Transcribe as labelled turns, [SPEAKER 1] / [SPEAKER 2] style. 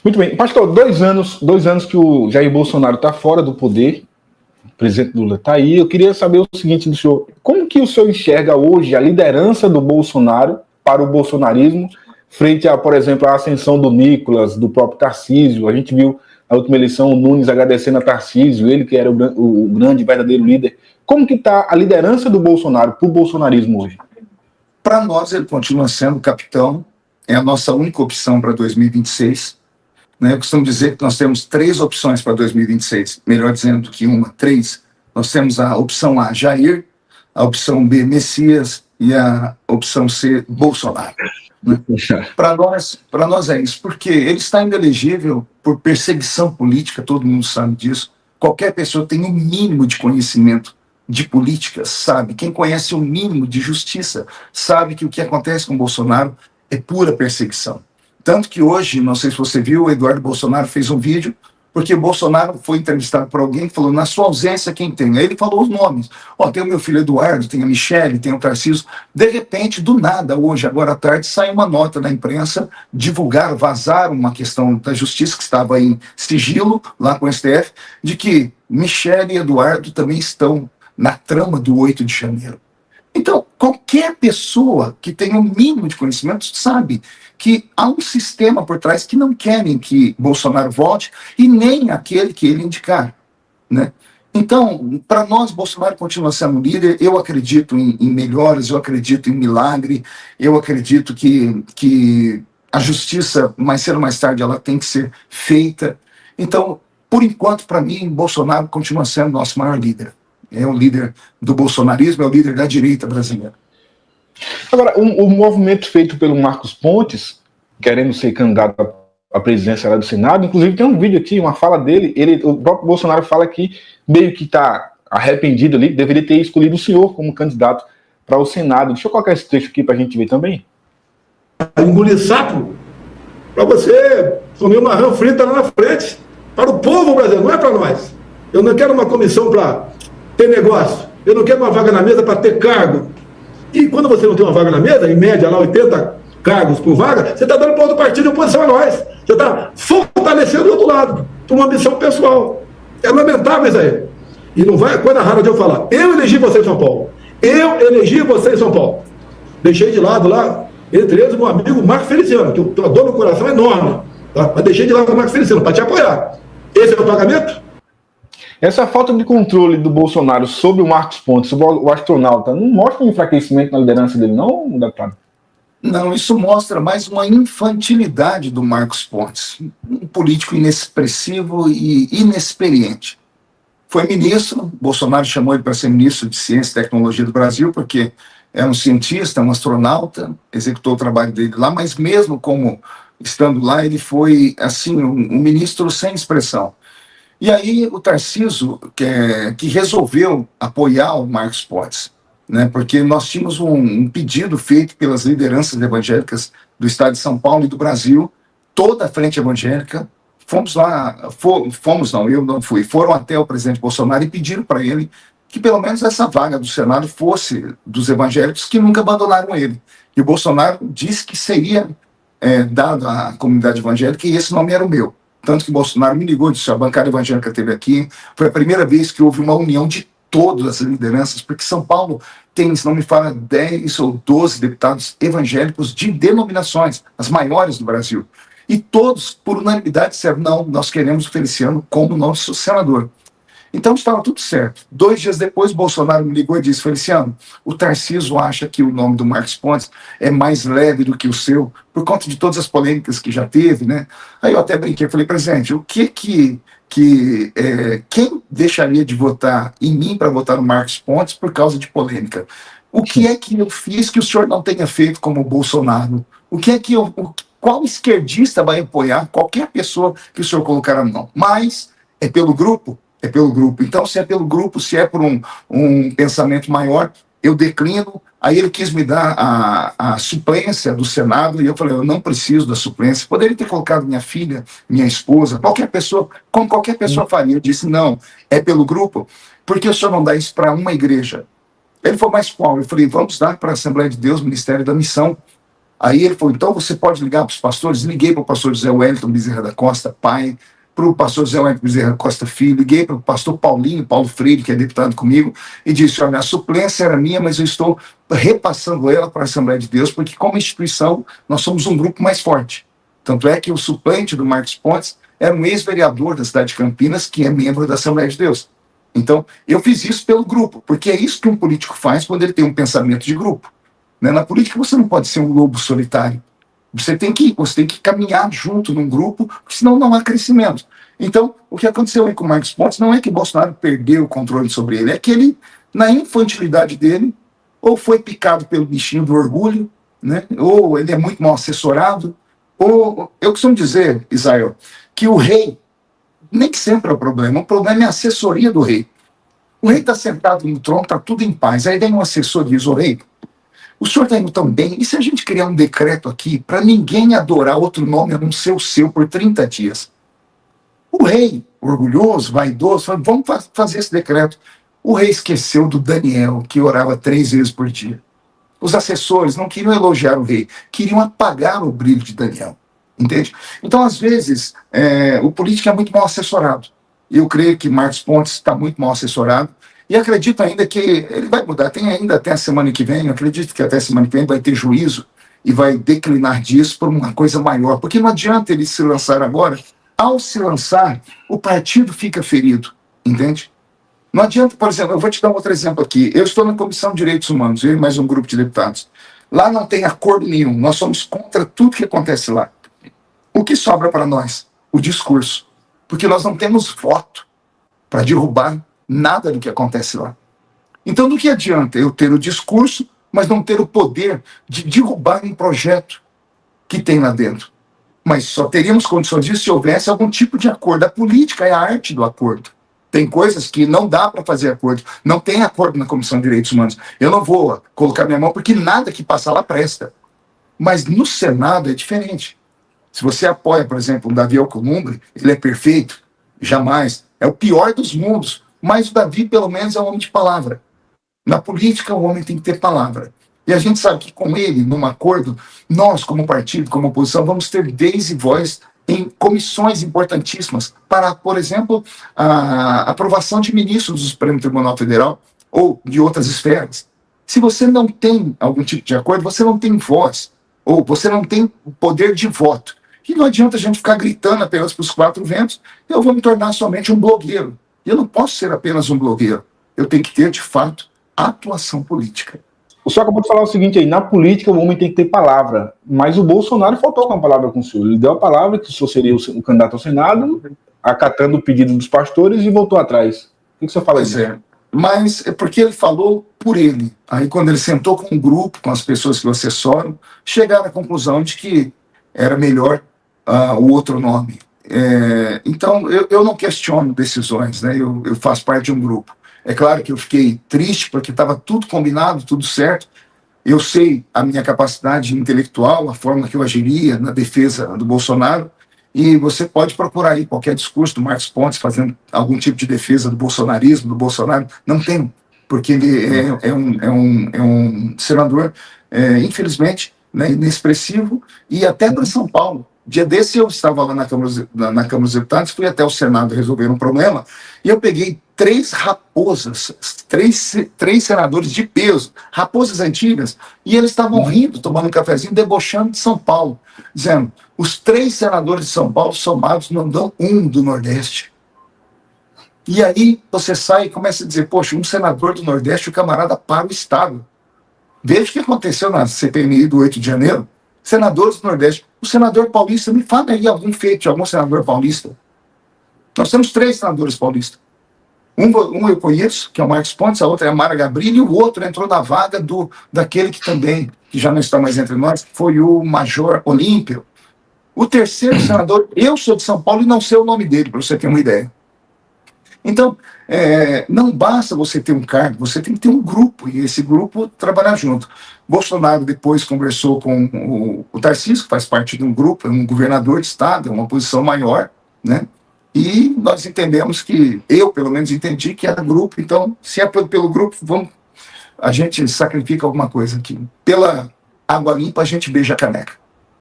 [SPEAKER 1] Muito bem. Pastor, dois anos que o Jair Bolsonaro está fora do poder, o presidente Lula está aí. Eu queria saber o seguinte do senhor: como que o senhor enxerga hoje a liderança do Bolsonaro para o bolsonarismo, frente a, por exemplo, a ascensão do Nicolas, do próprio Tarcísio? A gente viu na última eleição o Nunes agradecendo a Tarcísio, ele que era o grande, verdadeiro líder. Como que está a liderança do Bolsonaro para o bolsonarismo hoje?
[SPEAKER 2] Para nós, ele continua sendo o capitão, é a nossa única opção para 2026. Né? Eu costumo dizer que nós temos 3 opções para 2026, melhor dizendo do que uma, 3. Nós temos a opção A, Jair, a opção B, Messias, e a opção C, Bolsonaro. Né? Para nós é isso, porque ele está inelegível por perseguição política, todo mundo sabe disso. Qualquer pessoa tem um mínimo de conhecimento de política, sabe? Quem conhece o mínimo de justiça sabe que o que acontece com Bolsonaro é pura perseguição. Tanto que hoje, não sei se você viu, o Eduardo Bolsonaro fez um vídeo, porque o Bolsonaro foi entrevistado por alguém que falou, na sua ausência, quem tem? Aí ele falou os nomes. Tem o meu filho Eduardo, tem a Michele, tem o Tarcísio. De repente, do nada, hoje, agora à tarde, sai uma nota na imprensa, vazaram uma questão da justiça que estava em sigilo, lá com o STF, de que Michele e Eduardo também estão na trama do 8 de janeiro. Então, qualquer pessoa que tenha um mínimo de conhecimento sabe que há um sistema por trás que não querem que Bolsonaro volte e nem aquele que ele indicar. Né? Então, para nós, Bolsonaro continua sendo líder. Eu acredito em melhoras, eu acredito em milagre, eu acredito que a justiça, mais cedo ou mais tarde, ela tem que ser feita. Então, por enquanto, para mim, Bolsonaro continua sendo nosso maior líder. É o líder do bolsonarismo, é o líder da direita brasileira.
[SPEAKER 1] Agora, o movimento feito pelo Marcos Pontes, querendo ser candidato à presidência do Senado, inclusive tem um vídeo aqui, uma fala dele, o próprio Bolsonaro fala que meio que está arrependido ali, deveria ter escolhido o senhor como candidato para o Senado. Deixa eu colocar esse trecho aqui para a gente ver também.
[SPEAKER 3] Engolir sapo para você comer uma rã frita lá na frente, para o povo brasileiro, não é para nós. Eu não quero uma comissão para ter negócio, eu não quero uma vaga na mesa para ter cargo. E quando você não tem uma vaga na mesa, em média lá 80 cargos por vaga, você está dando para outro partido de oposição a nós. Você está fortalecendo do outro lado, por uma ambição pessoal. É lamentável isso aí. E não vai, coisa rara de eu falar, eu elegi você em São Paulo. Eu elegi você em São Paulo. Deixei de lado lá, entre eles, meu amigo Marco Feliciano, que eu dou no coração enorme. Tá? Mas deixei de lado o Marco Feliciano para te apoiar. Esse é o pagamento?
[SPEAKER 1] Essa falta de controle do Bolsonaro sobre o Marcos Pontes, sobre o astronauta, não mostra um enfraquecimento na liderança dele, não, deputado?
[SPEAKER 2] Não, isso mostra mais uma infantilidade do Marcos Pontes, um político inexpressivo e inexperiente. Foi ministro, Bolsonaro chamou ele para ser ministro de Ciência e Tecnologia do Brasil, porque é um cientista, um astronauta, executou o trabalho dele lá, mas mesmo como estando lá, ele foi assim um ministro sem expressão. E aí o Tarcísio, que resolveu apoiar o Marcos Pontes, né, porque nós tínhamos um pedido feito pelas lideranças evangélicas do estado de São Paulo e do Brasil, toda a frente evangélica, eu não fui, foram até o presidente Bolsonaro e pediram para ele que pelo menos essa vaga do Senado fosse dos evangélicos que nunca abandonaram ele. E o Bolsonaro disse que seria dado à comunidade evangélica e esse nome era o meu. Tanto que Bolsonaro me ligou e disse, a bancada evangélica esteve aqui, foi a primeira vez que houve uma união de todas as lideranças, porque São Paulo tem, se não me fala, 10 ou 12 deputados evangélicos de denominações, as maiores do Brasil. E todos, por unanimidade, disseram, não, nós queremos o Feliciano como nosso senador. Então estava tudo certo. 2 dias depois, Bolsonaro me ligou e disse, Feliciano, o Tarcísio acha que o nome do Marcos Pontes é mais leve do que o seu, por conta de todas as polêmicas que já teve, né? Aí eu até brinquei, falei, presidente, o quem deixaria de votar em mim para votar no Marcos Pontes por causa de polêmica? O que é que eu fiz que o senhor não tenha feito como o Bolsonaro? Qual esquerdista vai apoiar qualquer pessoa que o senhor colocar na mão? Mas é pelo grupo? É pelo grupo. Então, se é pelo grupo, se é por um pensamento maior, eu declino. Aí ele quis me dar a suplência do Senado, e eu falei, eu não preciso da suplência. Poderia ter colocado minha filha, minha esposa, qualquer pessoa, como qualquer pessoa faria. Eu disse, não, é pelo grupo, porque o senhor não dá isso para uma igreja. Ele falou, mas qual? Eu falei, vamos dar para a Assembleia de Deus, Ministério da Missão. Aí ele falou, então você pode ligar para os pastores? Liguei para o pastor José Wellington Bezerra da Costa, pai, para o pastor José Wellington Bezerra da Costa, filho, liguei para o pastor Paulo Freire, que é deputado comigo, e disse, olha, a suplência era minha, mas eu estou repassando ela para a Assembleia de Deus, porque como instituição nós somos um grupo mais forte. Tanto é que o suplente do Marcos Pontes era um ex-vereador da cidade de Campinas, que é membro da Assembleia de Deus. Então, eu fiz isso pelo grupo, porque é isso que um político faz quando ele tem um pensamento de grupo. Né? Na política você não pode ser um lobo solitário. Você tem que caminhar junto num grupo, senão não há crescimento. Então, o que aconteceu aí com o Marcos Pontes não é que Bolsonaro perdeu o controle sobre ele, é que ele, na infantilidade dele, ou foi picado pelo bichinho do orgulho, né? Ou ele é muito mal assessorado, ou, eu costumo dizer, Israel, que o rei nem sempre é o problema é a assessoria do rei. O rei está sentado no trono, está tudo em paz, aí vem um assessor e diz, o rei, o senhor está indo tão bem, e se a gente criar um decreto aqui para ninguém adorar outro nome a não ser o seu por 30 dias? O rei, orgulhoso, vaidoso, falou, vamos fazer esse decreto. O rei esqueceu do Daniel, que orava 3 vezes por dia. Os assessores não queriam elogiar o rei, queriam apagar o brilho de Daniel. Entende? Então, às vezes, o político é muito mal assessorado. Eu creio que Marcos Pontes está muito mal assessorado. E acredito ainda que ele vai mudar. Tem ainda até a semana que vem, eu acredito que até a semana que vem vai ter juízo e vai declinar disso por uma coisa maior. Porque não adianta ele se lançar agora. Ao se lançar, o partido fica ferido. Entende? Não adianta, por exemplo, eu vou te dar um outro exemplo aqui. Eu estou na Comissão de Direitos Humanos, eu e mais um grupo de deputados. Lá não tem acordo nenhum. Nós somos contra tudo que acontece lá. O que sobra para nós? O discurso. Porque nós não temos voto para derrubar nada do que acontece lá. Então, do que adianta eu ter o discurso, mas não ter o poder de derrubar um projeto que tem lá dentro? Mas só teríamos condições disso se houvesse algum tipo de acordo. A política é a arte do acordo. Tem coisas que não dá para fazer acordo. Não tem acordo na Comissão de Direitos Humanos. Eu não vou colocar minha mão porque nada que passa lá presta. Mas no Senado é diferente. Se você apoia, por exemplo, o Davi Alcolumbre, ele é perfeito? Jamais. É o pior dos mundos. Mas o Davi, pelo menos, é um homem de palavra. Na política, o homem tem que ter palavra. E a gente sabe que com ele, num acordo, nós, como partido, como oposição, vamos ter vez e voz em comissões importantíssimas para, por exemplo, a aprovação de ministros do Supremo Tribunal Federal ou de outras esferas. Se você não tem algum tipo de acordo, você não tem voz, ou você não tem poder de voto. E não adianta a gente ficar gritando apenas para os 4 ventos, eu vou me tornar somente um blogueiro. E eu não posso ser apenas um blogueiro. Eu tenho que ter, de fato, atuação política.
[SPEAKER 1] O senhor acabou de falar o seguinte aí, na política o homem tem que ter palavra, mas o Bolsonaro faltou com a palavra com o senhor. Ele deu a palavra que o senhor seria o candidato ao Senado, acatando o pedido dos pastores e voltou atrás. O que o senhor fala disso?
[SPEAKER 2] Mas é porque ele falou por ele. Aí quando ele sentou com um grupo, com as pessoas que o assessoram, chegaram à conclusão de que era melhor o outro nome. Então, eu não questiono decisões, né? Eu faço parte de um grupo. É claro que eu fiquei triste porque estava tudo combinado, tudo certo. Eu sei a minha capacidade intelectual, a forma que eu agiria na defesa do Bolsonaro, e você pode procurar aí qualquer discurso do Marcos Pontes fazendo algum tipo de defesa do bolsonarismo, do Bolsonaro. Não tem, porque ele é um senador, infelizmente, né, inexpressivo, e até para São Paulo. Dia desse eu estava lá na Câmara dos Deputados, fui até o Senado resolver um problema, e eu peguei 3 raposas, três senadores de peso, raposas antigas, e eles estavam rindo, tomando um cafezinho, debochando de São Paulo, dizendo, os 3 senadores de São Paulo somados não dão um do Nordeste. E aí você sai e começa a dizer, poxa, um senador do Nordeste, o camarada para o Estado. Veja o que aconteceu na CPMI do 8 de janeiro, senadores do Nordeste. O senador paulista, me fala aí algum feito de algum senador paulista. Nós temos 3 senadores paulistas. Um eu conheço, que é o Marcos Pontes, a outra é a Mara Gabrilli, e o outro entrou na vaga daquele que também, que já não está mais entre nós, foi o Major Olímpio. O terceiro senador, eu sou de São Paulo e não sei o nome dele, para você ter uma ideia. Então, não basta você ter um cargo, você tem que ter um grupo, e esse grupo trabalhar junto. Bolsonaro depois conversou com o Tarcísio, que faz parte de um grupo, é um governador de estado, é uma posição maior, né? E nós entendemos que, eu pelo menos entendi que era grupo, então, se é pelo grupo, a gente sacrifica alguma coisa aqui. água limpa, a gente beija a caneca.